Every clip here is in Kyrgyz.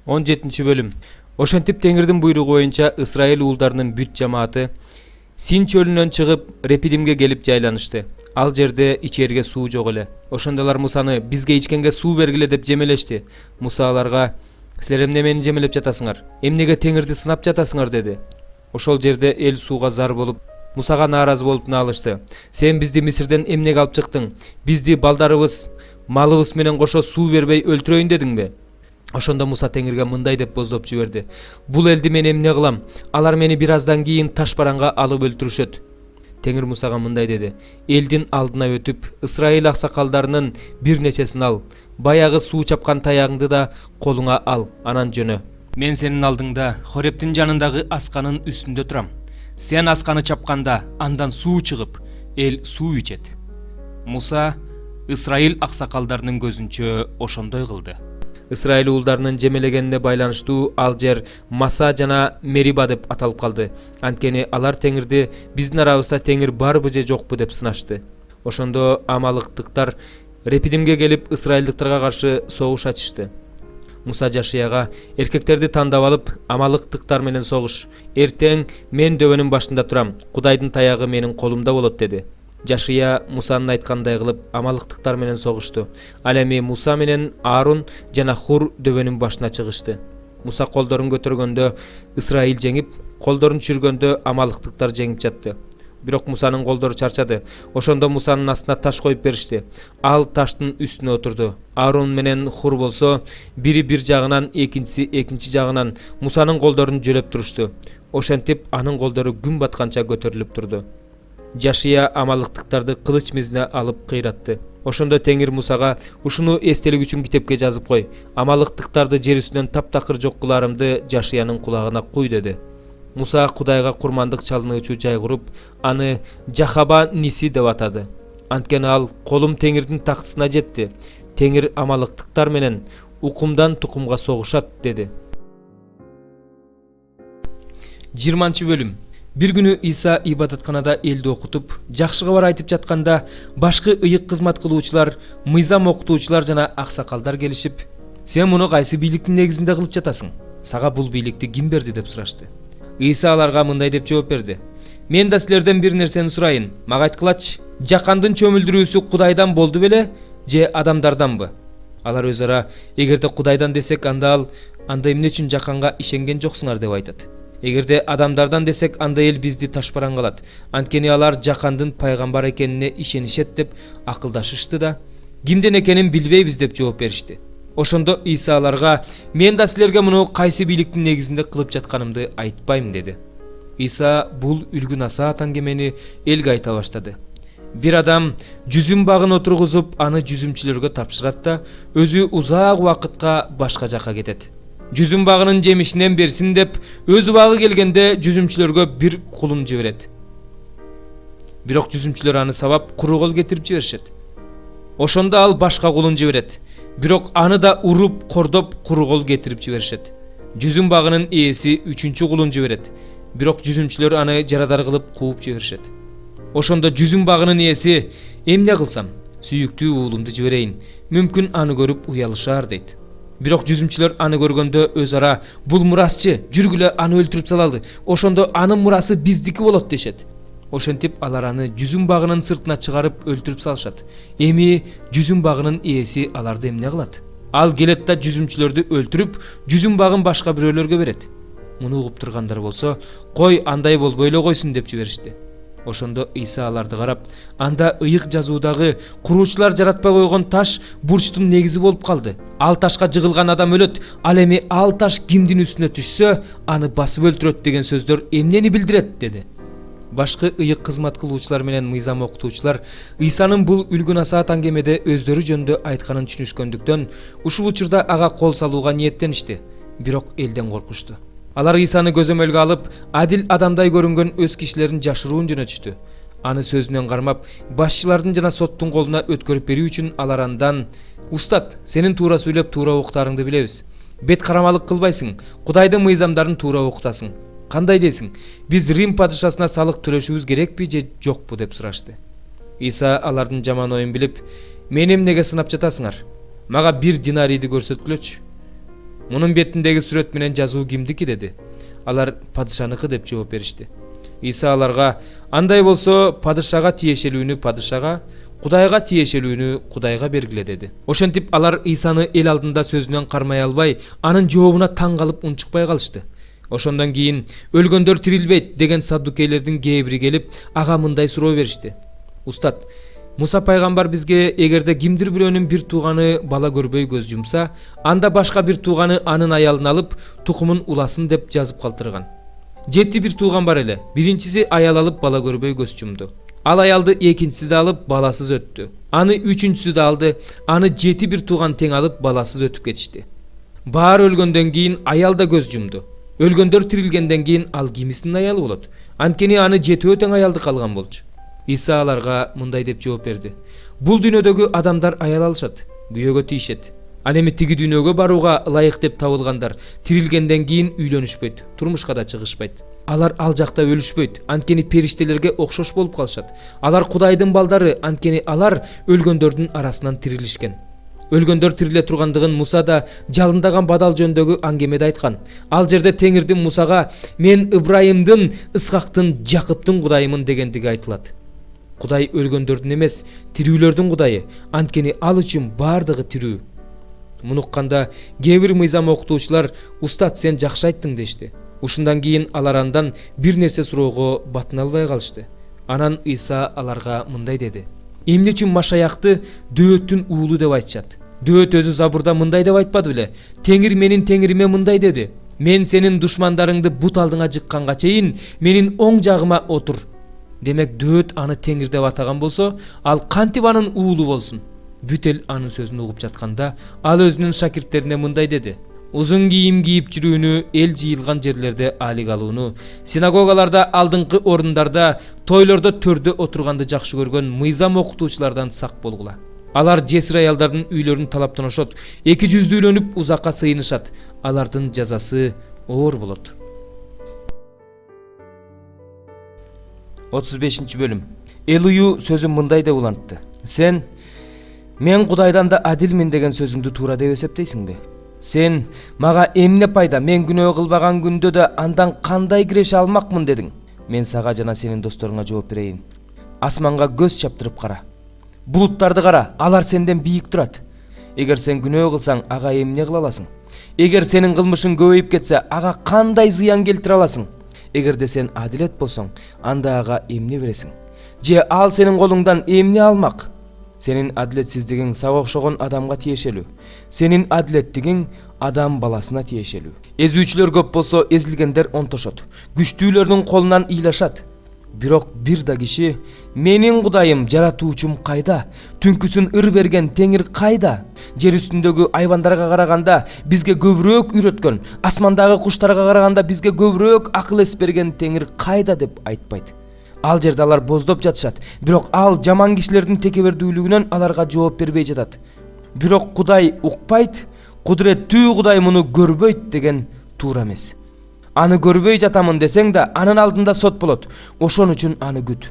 17-бөлүм. Ошентип Теңирдин буйругу боюнча Ысрайыл уулдарынын бүт жамааты Син чөлүнөн чыгып Репидимге келип жайланышты. Ал жерде ичерге суу жок эле. Ошондо алар Мусаны бизге ичкенге суу бергиле деп жемелешти. Муса аларга: "Силер эмне мени жемелеп жатасыңар? Эмнеге Теңирди сынап жатасыңар?" деди. Ошол жерде эл сууга зар болуп, Мусага нааразы болуп наалышты. "Сен бизди Мисирден эмнеге алып чыктың? Бизди балдарыбыз, малыбыз менен кошо суу бербей өлтүрөйүн дедиңби?" Ошондо Муса Теңирге мындай деп боздоп жиберди: "Бул элди мен эмне кылам? Алар мени бир аздан кийин ташбаранга алып өлтүрүшөт." Теңир Мусага мындай деди: "Элдин алдына өтүп, Ысрайыл аксакалдарынын бир нечесин ал. Баягы суу чапкан таягыңды да колуңа ал, анан жөнө. Мен сенин алдыңда Хорептин жанындагы асканын үстүндө турам. Сен асканы чапканда андан суу чыгып, эл суу ичет." Муса Ысрайыл аксакалдарынын көзүнчө ошондой кылды. Ысрайыл уулдарынын жемелегенине байланыштуу ал жер Маса жана Мериба деп аталып калды. Анткени алар Теңирди биздин арабызда Теңир барбы же жокпу деп сынашты. Ошондо амалыктыктар Репидимге келип ысрайылдыктарга каршы согуш ачышты. Муса Жашияга: "Эркектерди тандап алып, амалыктыктар менен согуш. Эртең мен дөбөнүн башында турам. Кудайдын таягы менин колумда болот" деди. Жашия Мусанын айткандай кылып амалыктыктар менен согушту. Ал эми Муса менен Аарон жана Хур дөбөнүн башына чыгышты. Муса колдорун көтөргөндө Ысрайыл жеңип, колдорун түшүргөндө амалыктыктар жеңип жатты. Бирок Мусанын колдору чарчады. Ошондо Мусанын астына таш коюп беришти. Ал таштын үстүнө отурду. Аарон менен Хур болсо бири бир жагынан, экинчиси экинчи жагынан Мусанын колдорун жөлөп турушту. Ошентип анын колдору күн батканча көтөрүлүп турду. Жашия амалыктыктарды кылыч мизине алып кыйратты. Ошондо Теңир Мусага: "Ушуну эстелик үчүн китепке жазып кой. Амалыктыктарды жер үстүнөн таптакыр жок кыларымды Жашиянын кулагына куй" деди. Муса Кудайга курмандык чалынуучу жай куруп, аны Жахаба Ниси деп атады. Анткени ал: "Колум Теңирдин тактысына жетти. Теңир амалыктыктар менен укумдан тукумга согушат" деди. 20-бөлүм. Бир күнү Иса ибадатканада элди окутуп, жакшы кабар айтып жатканда, башкы ыйык кызмат кылуучулар, мыйзам окутуучулар жана аксакалдар келишип: "Сен муну кайсы бийликтин негизинде кылып жатасың? Сага бул бийликти ким берди?" деп сурашты. Иса аларга мындай деп жооп берди: "Мен да силерден бир нерсени сурайын. Мага айткылачы, жакандын чөмүлдүрүүсү Кудайдан болду беле же адамдарданбы?" Алар өз ара: "Эгерде Кудайдан десек, анда эмне үчүн жаканга ишенген жоксуңар?" деп айтат. "Эгерде адамдардан десек, анда эл бизди ташбаранга алат. Анткени алар жакандын пайгамбар экенине ишенишет" деп акылдашышты да, "Кимден экенин билбейбиз" деп жооп беришти. Ошондо Иса аларга: "Мен да силерге муну кайсы бийликтин негизинде кылып жатканымды айтпайм" деди. Иса бул үлгү насаат аңгемени элге айта баштады. Бир адам жүзүм багын отургузуп, аны жүзүмчүлөргө тапшырат да, өзү узак убакытка башка жака кетет. Жүзүм багынын жемишинен берсин деп, өз убагы келгенде жүзүмчүлөргө бир кулун жиберет. Бирок жүзүмчүлөр аны сабап, куру кол кетирип жиберишет. Ошондо ал башка кулун жиберет. Бирок аны да уруп, кордоп, куру кол кетирип жиберишет. Жүзүм багынын ээси үчүнчү кулун жиберет. Бирок жүзүмчүлөр аны жарадар кылып кууп жиберишет. Ошондо жүзүм багынын ээси: "Эмне кылсам? Сүйүктүү уулумду жиберейин. Мүмкүн аны көрүп уялышар" дейт. Бирок жүзүмчүлөр аны көргөндө өз ара: "Бул мурасчы, жүргүлө аны өлтүрүп салалы. Ошондо анын мурасы биздики болот" дешет. Ошентип алар аны жүзүм багынын сыртына чыгарып өлтүрүп салышат. Эми жүзүм багынын ээси аларды эмне кылат? Ал келет да жүзүмчүлөрдү өлтүрүп, жүзүм багын башка бирөөлөргө берет. Муну угуп тургандар болсо: "Кой, андай болбой эле койсун" деп жиберишти. Ошондо Иса аларды карап: "Анда ыйык жазуудагы куруучулар жаратпай койгон таш бурчтун негизи болуп калды. Ал ташка жыгылган адам өлөт. Ал эми ал таш кимдин үстүнө түшсө, аны басып өлтүрөт" деген сөздөр эмнени билдирет деди. Башкы ыйык кызмат кылуучулар менен мыйзам окутуучулар Исанын бул үлгү насаат аңгемеде өздөрү жөнүндө айтканын түшүнүшкөндүктөн, ушул учурда ага кол салууга ниеттеништи. Бирок элден коркушту. Алар Исаны көзөмөлгө алып, адил адамдай көрүнгөн өз кишилерин жашыруун жөнөтүштү. Аны сөзүнөн кармап, башчылардын жана соттун колуна өткөрүп берүү үчүн алар андан: "Устат, сенин туура сүйлөп, туура уктарыңды билебиз. Бет карамалык кылбайсың, Кудайдын мыйзамдарын туура окутасың. Кандай дейсиң? Биз Рим падышасына салык төлөшүбүз керекпи же жокпу?" деп сурашты. Иса алардын жаман оюн билип: "Мени эмнеге сынап жатасыңар? Мага бир динарийди көрсөткүлөчү. Мунун бетиндеги сүрөт менен жазуу кимдики деди. Алар падышаныкы деп жооп беришти. Иса аларга: андай болсо падышага тиешелүүнү падышага, Кудайга тиешелүүнү Кудайга бергиле деди. Ошентип алар Исаны эл алдында сөзүнөн кармай албай, анын жообуна таң калып унчукпай калышты. Ошондон кийин өлгөндөр тирилбейт деген саддукейлердин кээ бири келип ага мындай суроо беришти: Устат, Муса пайгамбар бизге эгерде кимдир бирөөнүн бир тууганы бала көрбөй көз жумса, анда башка бир тууганы анын аялын алып, тукумун уласын деп жазып калтырган. 7 бир тууган бар эле. Биринчиси аял алып бала көрбөй көз жумду. Ал аялды экинчиси да алып баласыз өттү. Аны үчүнчүсү да алды. Аны 7 бир тууган тең алып баласыз өтүп кетишти. Баары өлгөндөн кийин аял да көз жумду. Өлгөндөр тирилгенден кийин ал кимисинин аялы болот? Анткени аны 7 тең аялды калган болчу. Иса аларга мындай деп жооп берди: Бул дүйнөдөгү адамдар аял алышат, күйөөгө тийишет. Ал эми тиги дүйнөгө барууга ылайык деп табылгандар тирилгенден кийин үйлөнүшпөйт, турмушка да чыгышпайт. Алар ал жакта өлүшпөйт, анткени периштелерге окшош болуп калышат. Алар Кудайдын балдары, анткени алар өлгөндөрдүн арасынан тирилишкен. Өлгөндөр тириле тургандыгын Муса да жалындаган бадал жөнүндөгү аңгемеде айткан. Ал жерде Теңирдин Мусага: "Мен Ибрайымдын, Исхактын, Жакыптын Кудайымын" дегендиги айтылат. Кудай өлгөндөрдүн эмес, тирүүлөрдүн Кудайы, анткени ал үчүн бардыгы тирүү. Муну укканда кээ бир мыйзам окутуучулар: "Устат, сен жакшы айттың" дешти. Ушундан кийин алар андан бир нерсе суроого батын албай калышты. Анан Иса аларга мындай деди: Эмне үчүн Машаякты Дөөттүн уулу деп айтышат? Дөөт өзү Забурда мындай деп айтпады беле? Теңир менин Теңириме мындай деди: Мен сенин душмандарыңды бут алдыңа жыкканга чейин менин оң жагыма отур. Демек Дөөт аны Теңир деп атаган болсо, ал кантип анын уулу болсун? Бүт эл анын сөзүн угуп жатканда, ал өзүнүн шакирттерине мындай деди: Узун кийим кийип жүрүүнү, эл жыйылган жерлерде алик алууну, синагогаларда, алдыңкы орундарда, тойлордо төрдө отурганды жакшы көргөн мыйзам окутуучулардан сак болгула. Алар жесир аялдардын үйлөрүн талаптан ошот, эки жүздүүлөнүп узакка сыйынышат. Алардын жазасы оор болот. 35 бөлүм. Элую сөзүн мындай деп улантты: Сен мен Кудайдан да адилмин деген сөзүңдү туура деп эсептейсиңби? Сен мага эмне пайда, мен күнөө кылбаган күндө да андан кандай киреше алмакмын дедиң? Мен сага жана сенин досторуңа жооп берейин. Асманга көз чаптырып кара. Булуттарды кара, алар сенден бийик турат. Эгер сен күнөө кылсаң, ага эмне кыла аласың? Эгер сенин кылмышың көбөйүп кетсе, ага кандай зыян келтире аласың? Эгерде сен адилет болсоң, анда ага эмне бересиң? Же ал сенин колуңдан эмне алмак? Сенин адилетсиздигиң сага окшогон адамга тиешелүү. Сенин адилеттигиң адам баласына тиешелүү. Эзүүчүлөр көп болсо, эзилгендер онтошот. Күчтүүлөрдүн колунан ыйлашат. Бирок бир да киши: Менин Кудайым, жаратуучум кайда? Түнкүсүн ыр берген Теңир кайда? Жер үстүндөгү айвандарга караганда бизге көбүрөөк үйрөткөн, асмандагы куштарга караганда бизге көбүрөөк акыл эс берген Теңир кайда деп айтпайт. Ал жерде алар боздоп жатышат, бирок ал жаман кишилердин текебердүүлүгүнөн аларга жооп бербей жатат. Бирок Кудай укпайт, кудуреттүү Кудай муну көрбөйт деген туура эмес. Аны көрбөй жатамын десең да, анын алдында сот болот. Ошон үчүн аны күт.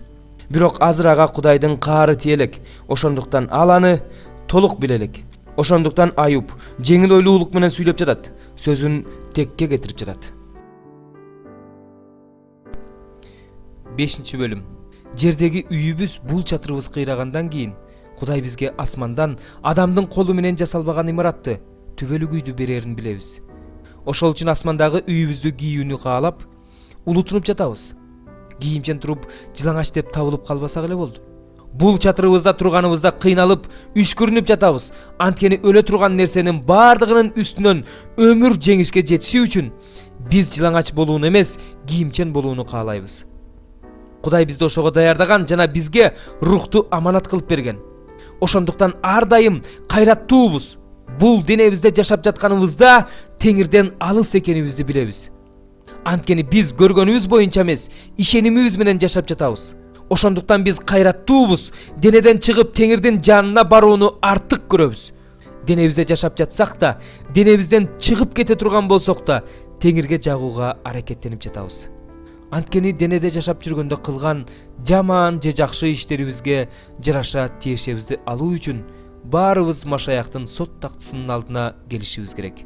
Бирок азыр ага Кудайдын каары тиелек. Ошондуктан ал аны толук билелек. Ошондуктан Аюб жеңил ойлуулук менен сүйлөп жатат, сөзүн текке кетирип жатат. 5 бөлүм. Жердеги үйүбүз, бул чатырыбыз кыйрагандан кийин Кудай бизге асмандан адамдын колу менен жасалбаган имаратты, түбөлүк үйдү берерин билебиз. Ошол үчүн асмандагы үйүбүздү кийүүнү каалап, улутунуп жатабыз. Кийимчен туруп, жылаңач деп табылып калбасак эле болду. Бул чатырыбызда турганыбызда кыйналып, үшкүрүнүп жатабыз. Анткени өлө турган нерсенин бардыгынын үстүнөн өмүр жеңишке жетиши үчүн биз жылаңач болууну эмес, кийимчен болууну каалайбыз. Кудай бизди ошого даярдаган жана бизге рухту аманат кылып берген. Ошондуктан ар дайым кайраттуубуз. Бул денебизде жашап жатканыбызда Теңирден алыс экенибизди билебиз. Анткени биз көргөнүбүз боюнча эмес, ишенимибиз менен жашап жатабыз. Ошондуктан биз кайраттуубуз, денеден чыгып Теңирдин жанына барууну артык көрөбүз. Денебизде жашап жатсак да, денебизден чыгып кете турган болсок да, Теңирге жагууга аракеттенип жатабыз. Анткени денеде жашап жүргөндө кылган жаман же жакшы иштерибизге жараша тиешебизди алуу үчүн баарыбыз Машаяктын сот тактысынын алдына келишибиз керек.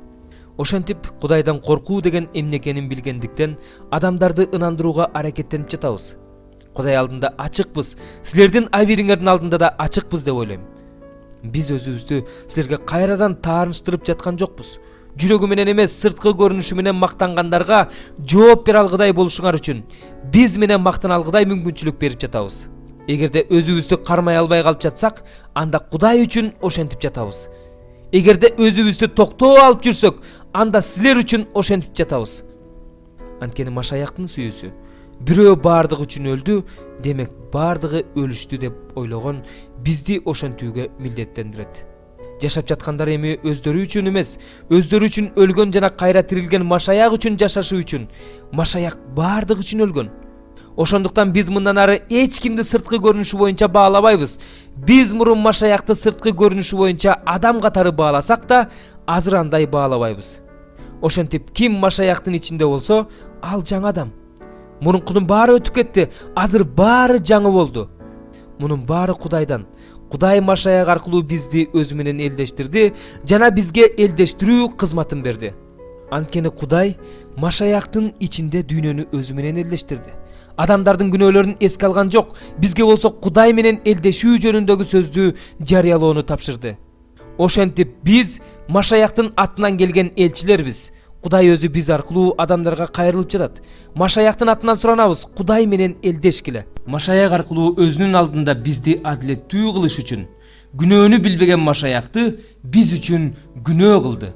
Ошентип Кудайдан коркуу деген эмне экенин билгендиктен адамдарды ынандырууга аракеттенип жатабыз. Кудай алдында ачыкпыз, силердин абийириңердин алдында да ачыкпыз деп ойлойм. Биз өзүбүздү силерге кайрадан тааныштырып жаткан жокпуз. Жүрөгү менен эмес, сырткы көрүнүшү менен мактангандарга жооп бере алгыдай болушуңар үчүн биз менен мактана алгыдай мүмкүнчүлүк берип жатабыз. Эгерде өзүбүздү кармай албай калып жатсак, анда Кудай үчүн ошентип жатабыз. Эгерде өзүбүздү токтоо алып жүрсөк, анда силер үчүн ошентип жатабыз. Анткени Машаяктын сүйүүсү бирөө баардыгы үчүн өлдү, демек баардыгы өлүштү деп ойлогон бизди ошентүүгө милдеттендирет. Жашап жаткандар эми өздөрү үчүн эмес, өздөрү үчүн өлгөн жана кайра тирилген Машаяк үчүн жашашы үчүн. Машаяк баардыгы үчүн өлгөн. Ошондуктан биз мындан ары эч кимди сырткы көрүнүшү боюнча баалабайбыз. Биз мурун Машаякты сырткы көрүнүшү боюнча адам катары бааласак да, азыр андай баалабайбыз. Ошентип ким Машаяктын ичинде болсо, ал жаңы адам. Мурункунун баары өтүп кетти, азыр баары жаңы болду. Мунун баары Кудайдан. Кудай Машаяк аркылуу бизди өзү менен элдештирди жана бизге элдештирүү кызматын берди. Анткени Кудай Машаяктын ичинде дүйнөнү өзү менен элдештирди. Адамдардын күнөөлөрүн эске алган жок, бизге болсо Кудай менен элдешүү жөнүндөгү сөздү жарыялоону тапшырды. Ошентип биз Машаяктын атынан келген элчилербиз. Кудай өзү биз аркылуу адамдарга кайрылып жатат. Машаяктын атынан суранабыз, Кудай менен элдешкиле. Машаяк аркылуу өзүнүн алдында бизди адилеттүү кылыш үчүн күнөөнү билбеген Машаякты биз үчүн күнөө кылды.